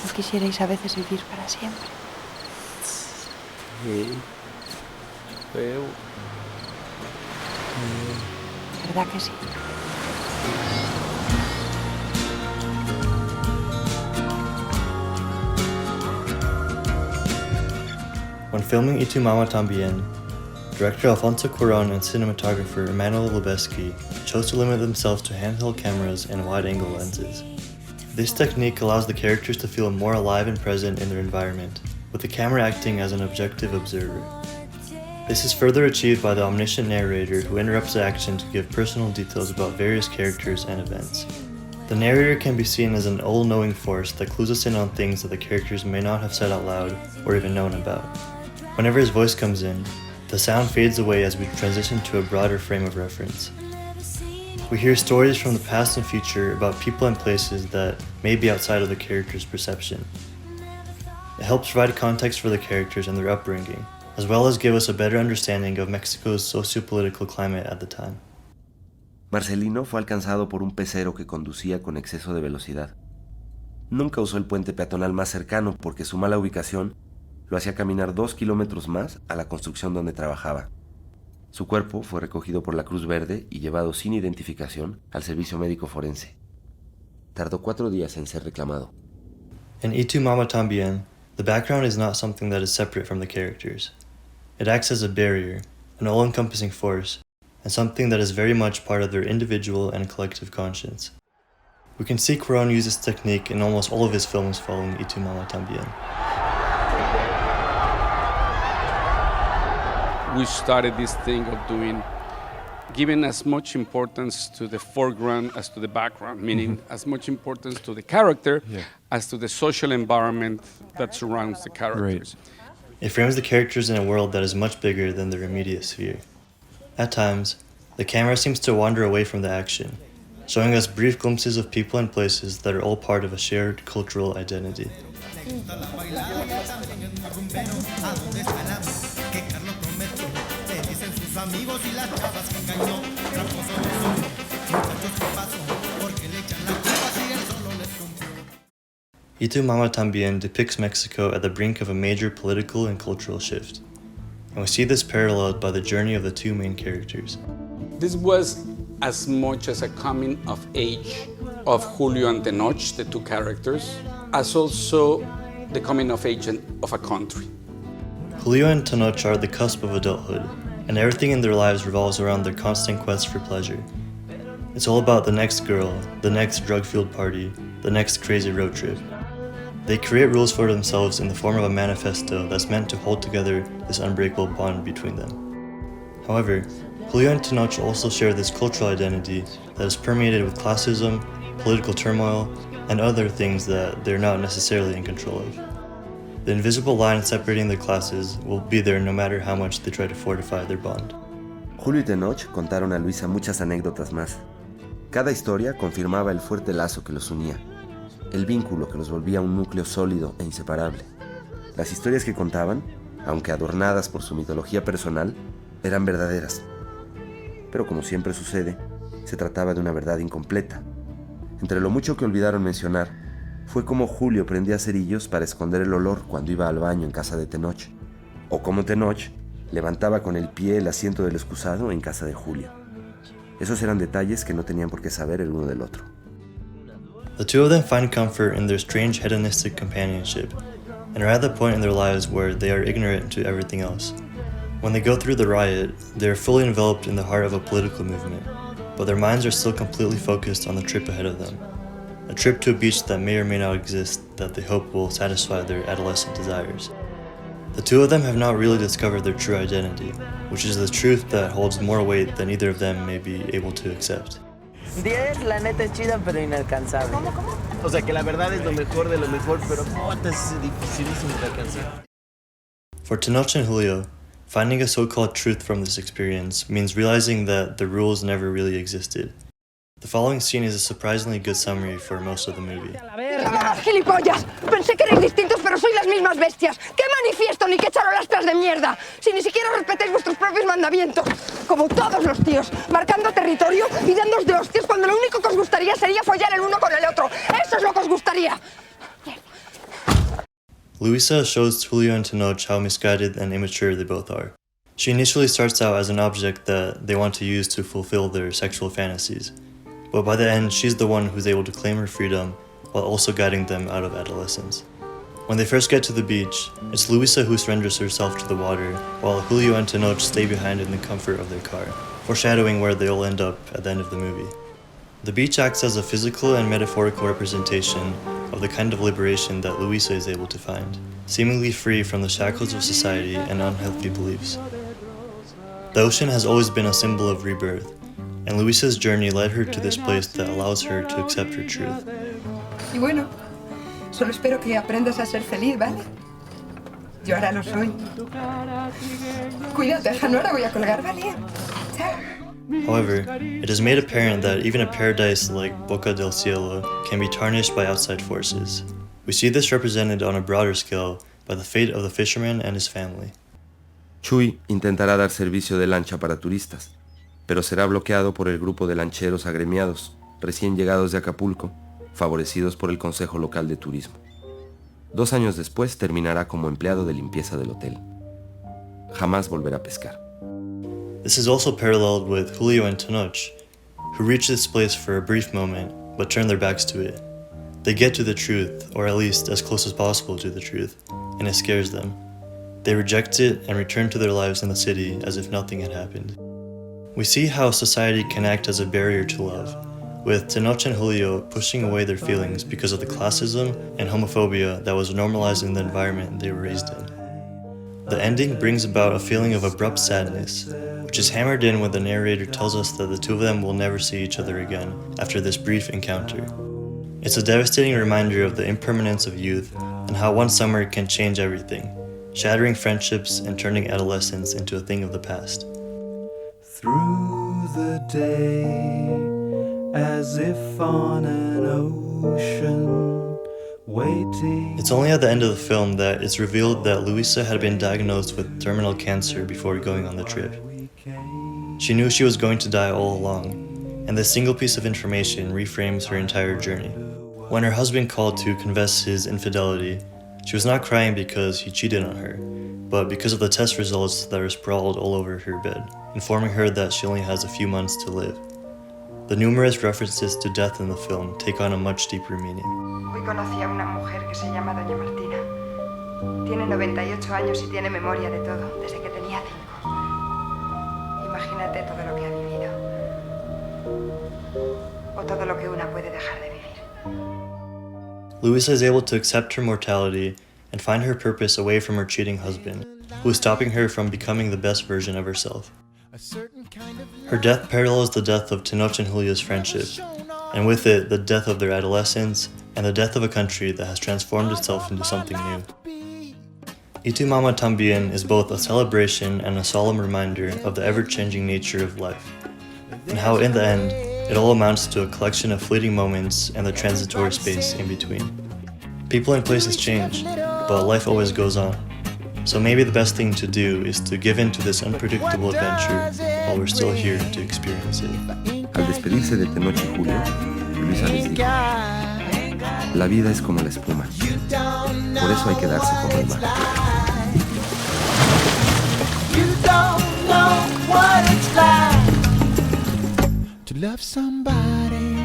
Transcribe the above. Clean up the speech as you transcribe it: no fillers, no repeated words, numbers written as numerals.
¿No quisierais a veces vivir para siempre? Sí. Feo. ¿Verdad que sí? When filming Tu Mamá También, director Alfonso Cuarón and cinematographer Emmanuel Lubezki chose to limit themselves to handheld cameras and wide-angle lenses. This technique allows the characters to feel more alive and present in their environment, with the camera acting as an objective observer. This is further achieved by the omniscient narrator who interrupts the action to give personal details about various characters and events. The narrator can be seen as an all-knowing force that clues us in on things that the characters may not have said out loud or even known about. Whenever his voice comes in, the sound fades away as we transition to a broader frame of reference. We hear stories from the past and future about people and places that may be outside of the character's perception. It helps provide context for the characters and their upbringing, as well as give us a better understanding of Mexico's socio-political climate at the time. Marcelino fue alcanzado por un pecero que conducía con exceso de velocidad. Nunca usó el puente peatonal más cercano porque su mala ubicación lo hacía caminar 2 kilómetros más a la construcción donde trabajaba. Su cuerpo fue recogido por la Cruz Verde y llevado sin identificación al servicio médico forense. Tardó 4 días en ser reclamado. In Tu Mamá También, the background is not something that is separate from the characters. It acts as a barrier, an all-encompassing force, and something that is very much part of their individual and collective conscience. We can see Cuarón use this technique in almost all of his films following Tu Mamá También. We started this thing of giving as much importance to the foreground as to the background, meaning as much importance to the character as to the social environment that surrounds the characters. It frames the characters in a world that is much bigger than their immediate sphere. At times, the camera seems to wander away from the action, showing us brief glimpses of people and places that are all part of a shared cultural identity. Tu Mamá También depicts Mexico at the brink of a major political and cultural shift, and we see this paralleled by the journey of the two main characters. This was as much as a coming of age of Julio and Tenoch, the two characters, as also the coming of age of a country. Julio and Tenoch are at the cusp of adulthood, and everything in their lives revolves around their constant quest for pleasure. It's all about the next girl, the next drug-fueled party, the next crazy road trip. They create rules for themselves in the form of a manifesto that's meant to hold together this unbreakable bond between them. However, Julio and Tenoch also share this cultural identity that is permeated with classism, political turmoil, and other things that they're not necessarily in control of. The invisible line separating their classes will be there no matter how much they try to fortify their bond. Julio y Tenoch contaron a Luisa muchas anécdotas más. Cada historia confirmaba el fuerte lazo que los unía, el vínculo que los volvía un núcleo sólido e inseparable. Las historias que contaban, aunque adornadas por su mitología personal, eran verdaderas. Pero como siempre sucede, se trataba de una verdad incompleta. Entre lo mucho que olvidaron mencionar, fue como Julio prendía cerillos para esconder el olor cuando iba al baño en casa de Tenoch, o como Tenoch levantaba con el pie el asiento del excusado en casa de Julio. Esos eran detalles que no tenían por qué saber el uno del otro. The two of them find comfort in their strange hedonistic companionship, and are at the point in their lives where they are ignorant to everything else. When they go through the riot, they are fully enveloped in the heart of a political movement, but their minds are still completely focused on the trip ahead of them. A trip to a beach that may or may not exist that they hope will satisfy their adolescent desires. The two of them have not really discovered their true identity, which is the truth that holds more weight than either of them may be able to accept. 10, la neta es chida, pero inalcanzable. ¿Cómo? O sea, que la verdad es lo mejor de lo mejor, pero es dificilísimo de alcanzar. For Tenoch and Julio, finding a so-called truth from this experience means realizing that the rules never really existed. The following scene is a surprisingly good summary for most of the movie. ¡Gilipollas! Pensé que erais distintos, pero sois las mismas bestias. ¿Qué manifiesto ni qué charolastras de mierda? Si ni siquiera respetáis vuestros propios mandamientos. Como todos los tíos, marcando territorio y dándoos de hostias cuando lo único que os gustaría sería follar el uno con el otro. ¡Eso es lo que os gustaría! Luisa shows Julio and Tenoch how misguided and immature they both are. She initially starts out as an object that they want to use to fulfill their sexual fantasies, but by the end, she's the one who's able to claim her freedom while also guiding them out of adolescence. When they first get to the beach, it's Luisa who surrenders herself to the water, while Julio and Tenoch stay behind in the comfort of their car, foreshadowing where they'll end up at the end of the movie. The beach acts as a physical and metaphorical representation of the kind of liberation that Luisa is able to find, seemingly free from the shackles of society and unhealthy beliefs. The ocean has always been a symbol of rebirth, and Luisa's journey led her to this place that allows her to accept her truth. Y bueno, solo espero que aprendas a ser feliz, ¿vale? Yo ahora lo soy. Cuídate, Jano, ahora voy a colgar, ¿vale? Chao. However, it is made apparent that even a paradise like Boca del Cielo can be tarnished by outside forces. We see this represented on a broader scale by the fate of the fisherman and his family. Chuy intentará dar servicio de lancha para turistas, pero será bloqueado por el grupo de lancheros agremiados, recién llegados de Acapulco, favorecidos por el Consejo Local de Turismo. 2 años después terminará como empleado de limpieza del hotel. Jamás volverá a pescar. This is also paralleled with Julio and Tenoch, who reach this place for a brief moment, but turn their backs to it. They get to the truth, or at least as close as possible to the truth, and it scares them. They reject it and return to their lives in the city as if nothing had happened. We see how society can act as a barrier to love, with Tenoch and Julio pushing away their feelings because of the classism and homophobia that was normalized in the environment they were raised in. The ending brings about a feeling of abrupt sadness, which is hammered in when the narrator tells us that the two of them will never see each other again after this brief encounter. It's a devastating reminder of the impermanence of youth and how one summer can change everything, shattering friendships and turning adolescence into a thing of the past. Through the day, as if on an ocean, waiting. It's only at the end of the film that it's revealed that Luisa had been diagnosed with terminal cancer before going on the trip. She knew she was going to die all along, and this single piece of information reframes her entire journey. When her husband called to confess his infidelity, she was not crying because he cheated on her, but because of the test results that were sprawled all over her bed, informing her that she only has a few months to live. The numerous references to death in the film take on a much deeper meaning. Hoy conocí a una mujer que se llama Doña Martina. Tiene 98 años y tiene memoria de todo, desde que tenía 5. Imagínate todo lo que ha vivido. O todo lo que una puede dejar de vivir. Luisa is able to accept her mortality and find her purpose away from her cheating husband, who is stopping her from becoming the best version of herself. Her death parallels the death of Tenoch and Julio's friendship, and with it, the death of their adolescence and the death of a country that has transformed itself into something new. Tu Mamá También is both a celebration and a solemn reminder of the ever-changing nature of life, and how in the end, it all amounts to a collection of fleeting moments and the transitory space in between. People and places change, but life always goes on. So maybe the best thing to do is to give in to this unpredictable adventure while we're still here to experience it. Al despedirse de Tenoch y Julio, Luisa les dijo: la vida es como la espuma, por eso hay que darse como el mar. You don't know what it's like to love somebody,